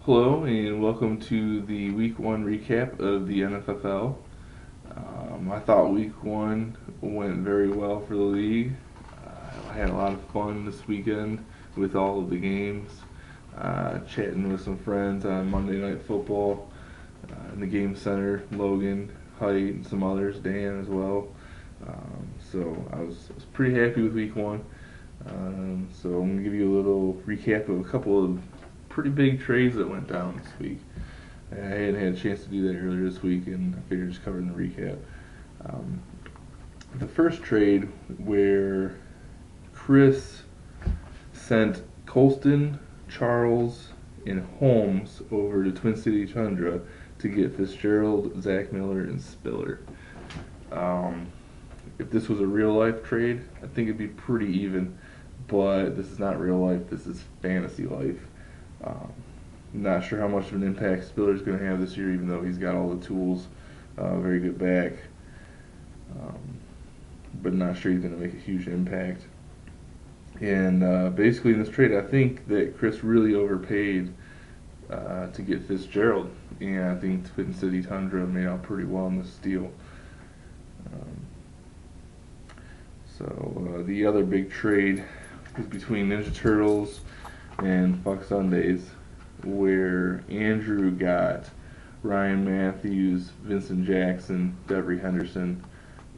Hello and welcome to the Week 1 recap of the NFFL. I thought Week 1 went very well for the league. I had a lot of fun this weekend with all of the games, chatting with some friends on Monday Night Football in the Game Center, Logan, Height, and some others, Dan as well. So I was pretty happy with Week 1. So I'm going to give you a little recap of a couple of pretty big trades that went down this week. I hadn't had a chance to do that earlier this week, and I figured just cover in the recap. Um, the first trade where Chris sent Colston, Charles, and Holmes over to Twin City Tundra to get Fitzgerald, Zach Miller, and Spiller. If this was a real life trade, I think it'd be pretty even, but this is not real life, this is fantasy life. Not sure how much of an impact Spiller's going to have this year, even though he's got all the tools, very good back, but not sure he's going to make a huge impact. And basically in this trade, I think that Chris really overpaid to get Fitzgerald, and I think Twin City Tundra made out pretty well in this deal. So the other big trade is between Ninja Turtles and Fuck Sundays, where Andrew got Ryan Matthews, Vincent Jackson, Devery Henderson,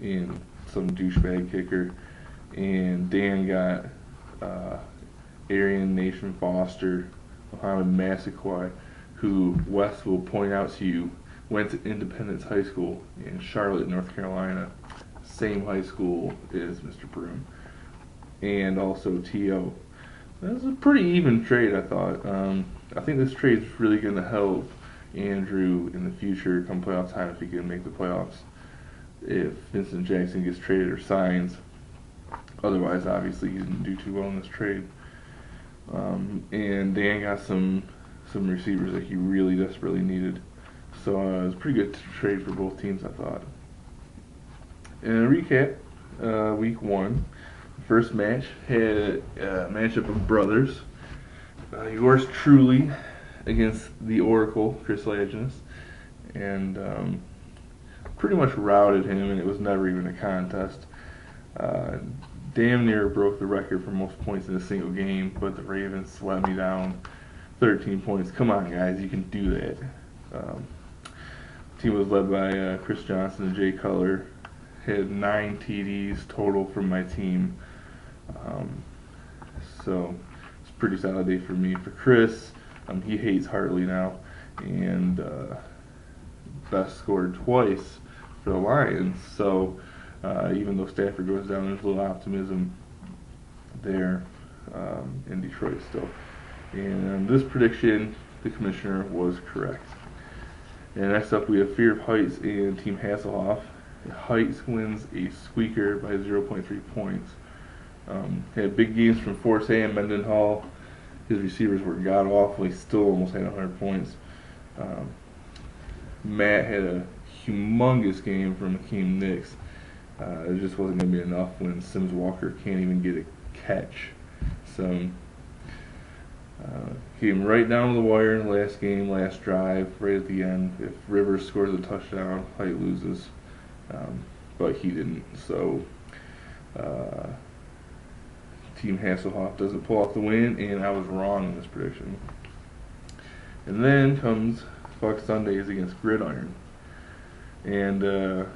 and some douchebag kicker, and Dan got Arian Nation Foster, Muhammad Massaquoi, who Wes will point out to you went to Independence High School in Charlotte, North Carolina, same high school as Mr. Broom, and also T.O. That's a pretty even trade, I thought. I think this trade is really going to help Andrew in the future come playoff time if he can make the playoffs, if Vincent Jackson gets traded or signs. Otherwise, obviously, he didn't do too well in this trade. And Dan got some receivers that he really desperately needed. So it was a pretty good trade for both teams, I thought. In a recap, Week 1. First match had a matchup of brothers. Yours truly against the Oracle, Chris Laginus, and pretty much routed him, and it was never even a contest. Damn near broke the record for most points in a single game, but the Ravens let me down 13 points. Come on, guys, you can do that. The team was led by Chris Johnson and Jay Cutler. Had 9 TDs total from my team. So it's a pretty solid day for me. For Chris, he hates Hartley now, and Best scored twice for the Lions. So even though Stafford goes down, there's a little optimism there in Detroit still. And this prediction, the commissioner was correct. And next up, we have Fear of Heights and Team Hasselhoff. Heights wins a squeaker by 0.3 points. Had big games from Forte and Mendenhall. His receivers were god-awful. He still almost had 100 points. Matt had a humongous game from Akeem Nicks. It just wasn't going to be enough when Sims Walker can't even get a catch. So came right down to the wire in the last game, last drive, right at the end. If Rivers scores a touchdown, Height loses. But he didn't. So Team Hasselhoff doesn't pull off the win, and I was wrong in this prediction. And then comes Fuck Sundays against Gridiron. And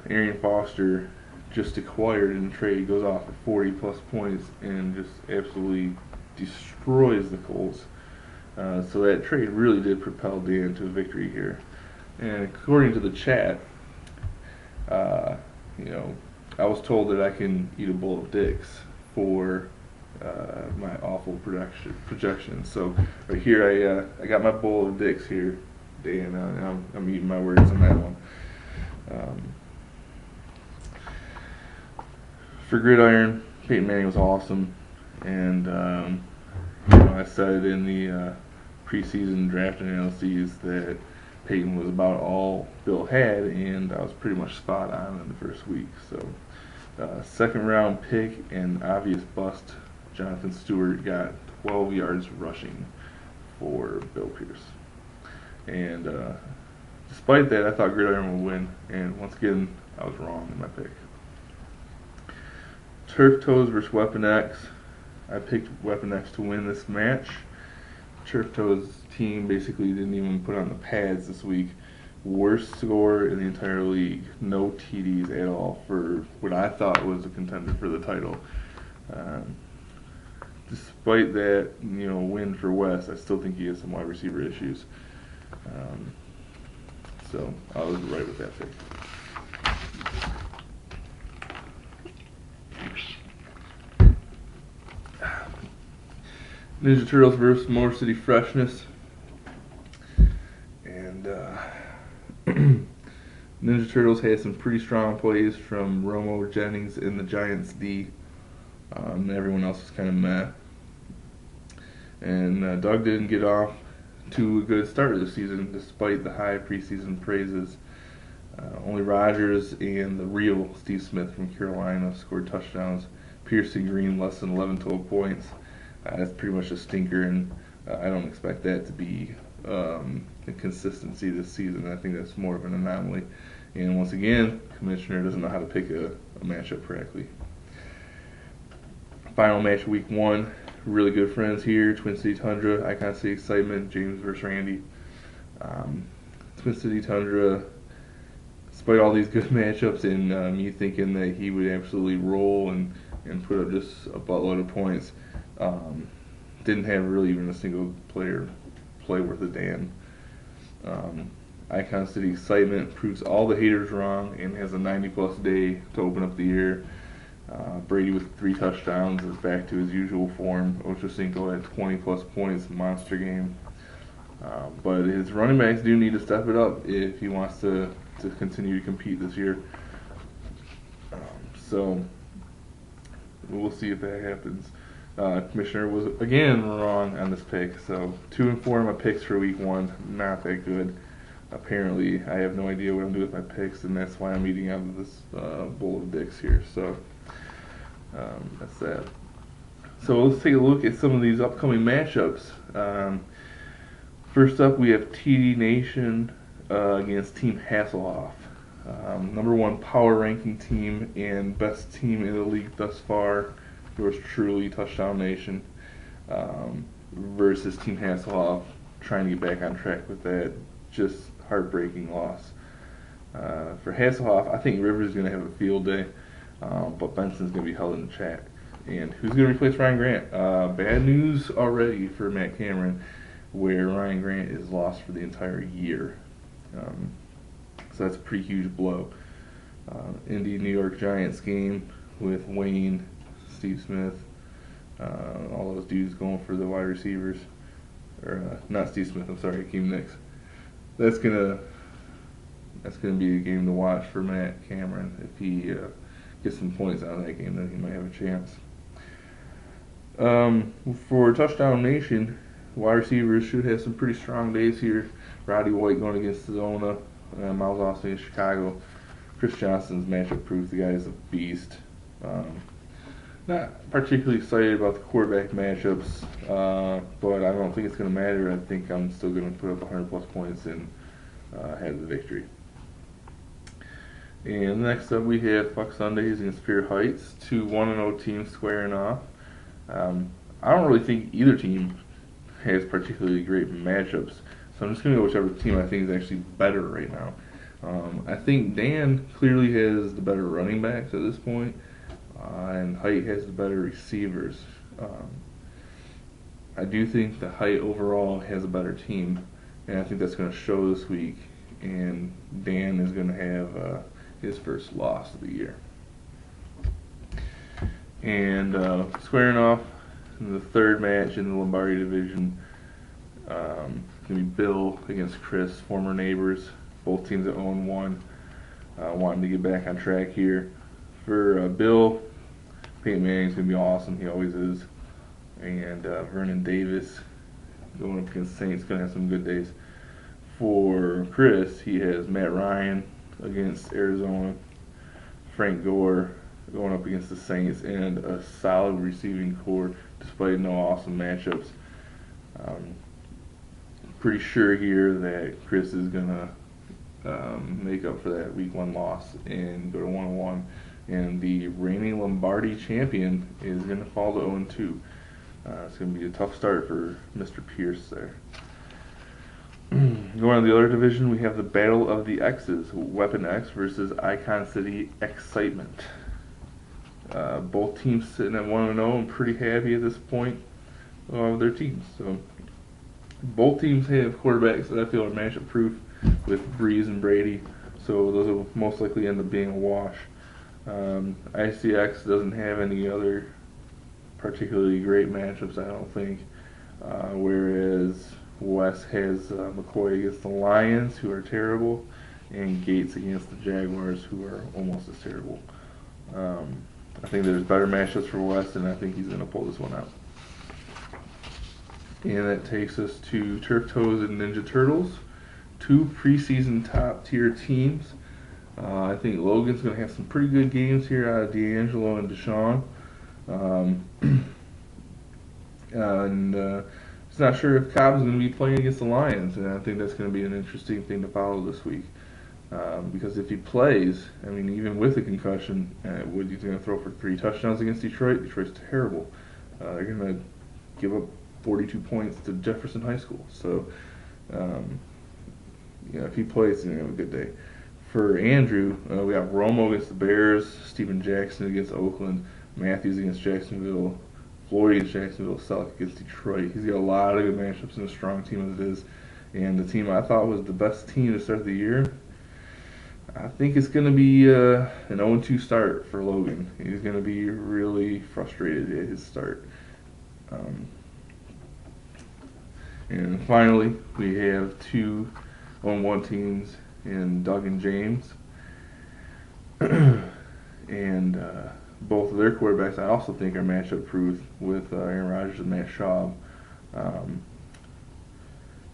Arian Foster, just acquired in the trade, goes off at 40-plus points and just absolutely destroys the Colts. So that trade really did propel Dan to a victory here. And according to the chat, I was told that I can eat a bowl of dicks for my awful projection. So right here, I got my bowl of dicks here, Dan. I'm eating my words on that one. For Gridiron, Peyton Manning was awesome, and I said in the preseason draft analyses that Peyton was about all Bill had, and I was pretty much spot on in the first week. So, second round pick and obvious bust, Jonathan Stewart got 12 yards rushing for Bill Pierce. And despite that, I thought Gridiron would win, and once again, I was wrong in my pick. Turf Toes versus Weapon X. I picked Weapon X to win this match. Turf Toes team basically didn't even put on the pads this week. Worst score in the entire league. No TDs at all for what I thought was a contender for the title. Despite that, win for West, I still think he has some wide receiver issues. So I was right with that pick. Ninja Turtles versus Motor City Freshness. And Ninja Turtles had some pretty strong plays from Romo, Jennings, and the Giants D. Everyone else was kind of meh. And Doug didn't get off to a good start of the season despite the high preseason praises. Only Rodgers and the real Steve Smith from Carolina scored touchdowns. Piercy Green less than 11 total points. That's pretty much a stinker, and I don't expect that to be a consistency this season. I think that's more of an anomaly. And once again, Commissioner doesn't know how to pick a matchup correctly. Final match of week 1. Really good friends here. Twin City Tundra, Icon City Excitement, James versus Randy. Twin City Tundra, despite all these good matchups and me thinking that he would absolutely roll and put up just a buttload of points, didn't have really even a single player play worth a damn. Icon City Excitement proves all the haters wrong and has a 90-plus day to open up the year. Brady with 3 touchdowns is back to his usual form. Ochocinco had 20-plus points, monster game. But his running backs do need to step it up if he wants to continue to compete this year. So we'll see if that happens. Commissioner was again wrong on this pick. So 2 and 4 of my picks for week 1, not that good. Apparently, I have no idea what I'm doing with my picks, and that's why I'm eating out of this bowl of dicks here. So that's that. So let's take a look at some of these upcoming matchups. First up, we have TD Nation against Team Hasselhoff. Number 1 power ranking team and best team in the league thus far. Yours truly, Touchdown Nation, versus Team Hasselhoff, trying to get back on track with that just heartbreaking loss. For Hasselhoff, I think Rivers is going to have a field day, but Benson's going to be held in check. And who's going to replace Ryan Grant? Bad news already for Matt Cameron, where Ryan Grant is lost for the entire year. So that's a pretty huge blow. Indy New York Giants game with Wayne, Steve Smith, all those dudes going for the wide receivers. Or not Steve Smith, I'm sorry, Akeem Nicks. That's gonna be a game to watch for Matt Cameron. If he gets some points out of that game, then he might have a chance. For Touchdown Nation, wide receivers should have some pretty strong days here. Roddy White going against Zona, Miles Austin against Chicago. Chris Johnson's matchup proves the guy is a beast. Not particularly excited about the quarterback matchups, but I don't think it's going to matter. I think I'm still going to put up 100-plus points and have the victory. And next up we have Fuck Sundays against Spear Heights, 2 1-0 teams squaring off. I don't really think either team has particularly great matchups, so I'm just going to go whichever team I think is actually better right now. I think Dan clearly has the better running backs at this point, and Height has the better receivers. I do think the Height overall has a better team, and I think that's going to show this week, and Dan is going to have his first loss of the year. And squaring off in the third match in the Lombardi division, it's going to be Bill against Chris, former neighbors, both teams at 0-1, wanting to get back on track here. For Bill, Peyton Manning's going to be awesome, he always is. And Vernon Davis going up against Saints, going to have some good days. For Chris, he has Matt Ryan against Arizona, Frank Gore going up against the Saints, and a solid receiving core despite no awesome matchups. pretty sure here that Chris is gonna make up for that week 1 loss and go to 1-1, and the reigning Lombardi champion is gonna fall to 0-2. It's gonna be a tough start for Mr. Pierce there. Going on to the other division, we have the Battle of the X's, Weapon X versus Icon City Excitement. Both teams sitting at 1-0 and pretty happy at this point of their teams. So both teams have quarterbacks that I feel are matchup proof with Breeze and Brady. So those will most likely end up being a wash. ICX doesn't have any other particularly great matchups, I don't think. Whereas Wes has McCoy against the Lions, who are terrible, and Gates against the Jaguars, who are almost as terrible. I think there's better matchups for Wes, and I think he's going to pull this one out. And that takes us to Turf Toes and Ninja Turtles, 2 preseason top-tier teams. I think Logan's going to have some pretty good games here out of D'Angelo and Deshaun. He's not sure if Cobb's going to be playing against the Lions, and I think that's going to be an interesting thing to follow this week. Because if he plays, I mean, even with a concussion, Woody's going to throw for 3 touchdowns against Detroit. Detroit's terrible. They're going to give up 42 points to Jefferson High School. So, if he plays, he's going to have a good day. For Andrew, we got Romo against the Bears, Steven Jackson against Oakland, Matthews against Jacksonville, Floyd against Jacksonville, Selleck against Detroit. He's got a lot of good matchups and a strong team as it is. And the team I thought was the best team to start the year, I think it's going to be an 0-2 start for Logan. He's going to be really frustrated at his start. And finally, we have 2 0-1 teams in Doug and James. And both of their quarterbacks I also think are matchup proof with Aaron Rodgers and Matt Schaub.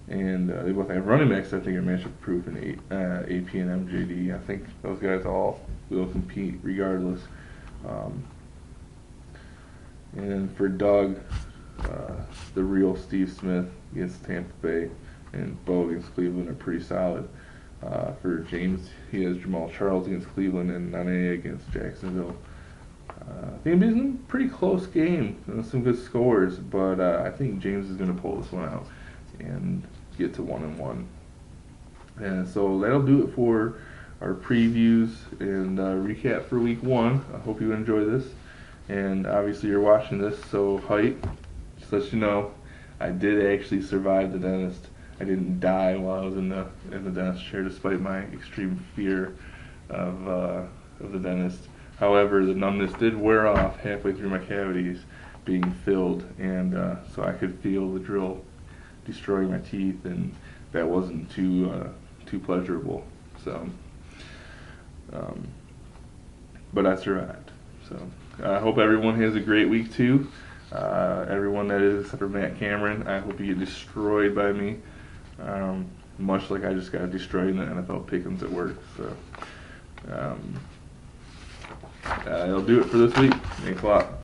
And they both have running backs that I think are matchup proof in AP and MJD. I think those guys all will compete regardless. And for Doug, the real Steve Smith against Tampa Bay and Bo against Cleveland are pretty solid. For James, he has Jamal Charles against Cleveland and Nane against Jacksonville. I think it'll be a pretty close game, some good scores, but I think James is going to pull this one out and get to 1-1. And so that'll do it for our previews and recap for week 1. I hope you enjoy this. And obviously you're watching this, so height, just to let you know, I did actually survive the dentist. I didn't die while I was in the dentist chair, despite my extreme fear of the dentist. However, the numbness did wear off halfway through my cavities being filled, and so I could feel the drill destroying my teeth, and that wasn't too pleasurable. So, but I survived. So I hope everyone has a great week too. Everyone that is, except for Matt Cameron, I hope you get destroyed by me, much like I just got destroyed in the NFL pick'ems at work. So that'll do it for this week. Thanks a lot.